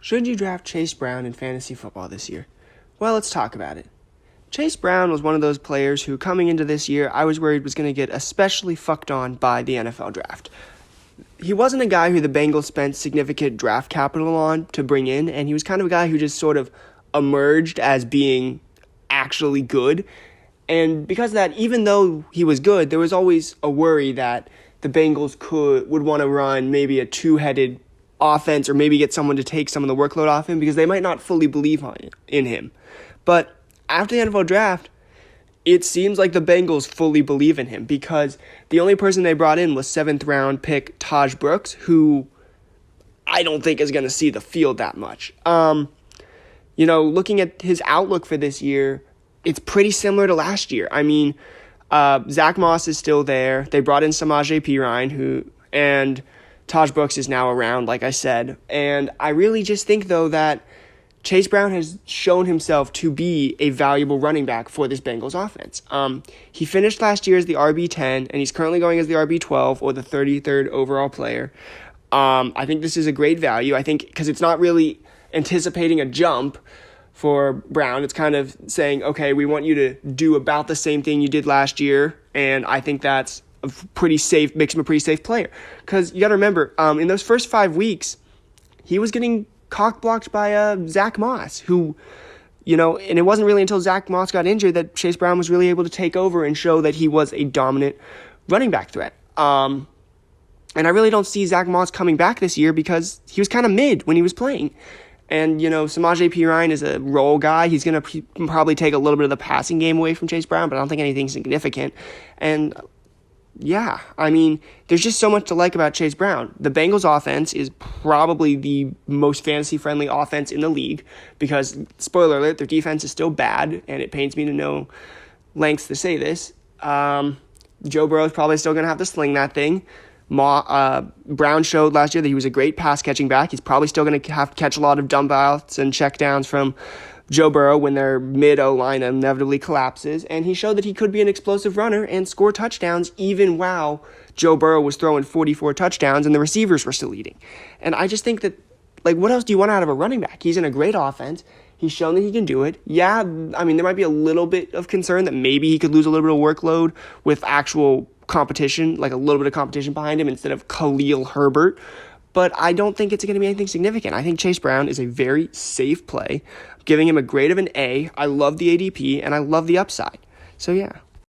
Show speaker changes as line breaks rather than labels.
Should you draft Chase Brown in fantasy football this year? Well, let's talk about it. Chase Brown was one of those players who, coming into this year, I was worried was going to get especially fucked on by the NFL draft. He wasn't a guy who the Bengals spent significant draft capital on to bring in, and he was kind of a guy who just sort of emerged as being actually good. And because of that, even though he was good, there was always a worry that the Bengals would want to run maybe a two-headed offense or maybe get someone to take some of the workload off him because they might not fully believe in him. But after the NFL draft, it seems like the Bengals fully believe in him because the only person they brought in was 7th-round pick Taj Brooks, who I don't think is going to see the field that much. Looking at his outlook for this year, it's pretty similar to last year. I mean, Zach Moss is still there. They brought in Samaje Perine, and Taj Brooks is now around, like I said. And I really just think, though, that Chase Brown has shown himself to be a valuable running back for this Bengals offense. He finished last year as the RB10, and he's currently going as the RB12 or the 33rd overall player. I think this is a great value. I think because it's not really anticipating a jump for Brown. It's kind of saying, okay, we want you to do about the same thing you did last year, and I think that's a pretty safe, makes him a pretty safe player. Because you got to remember, in those first 5 weeks, he was getting cock-blocked by Zach Moss, who, and it wasn't really until Zach Moss got injured that Chase Brown was really able to take over and show that he was a dominant running back threat. And I really don't see Zach Moss coming back this year because he was kind of mid when he was playing. And, Samaje Perine is a role guy. He's going to probably take a little bit of the passing game away from Chase Brown, but I don't think anything significant. And yeah, I mean, there's just so much to like about Chase Brown. The Bengals offense is probably the most fantasy-friendly offense in the league because, spoiler alert, their defense is still bad, and it pains me to no lengths to say this. Joe Burrow is probably still going to have to sling that thing. Brown showed last year that he was a great pass-catching back. He's probably still going to have to catch a lot of dump outs and checkdowns from Joe Burrow when their mid-O-line inevitably collapses, and he showed that he could be an explosive runner and score touchdowns even while Joe Burrow was throwing 44 touchdowns and the receivers were still leading. And I just think that, what else do you want out of a running back? He's in a great offense. He's shown that he can do it. Yeah, I mean, there might be a little bit of concern that maybe he could lose a little bit of workload with actual competition, like a little bit of competition behind him instead of Khalil Herbert. But I don't think it's going to be anything significant. I think Chase Brown is a very safe play. I'm giving him a grade of an A. I love the ADP, and I love the upside. So, yeah.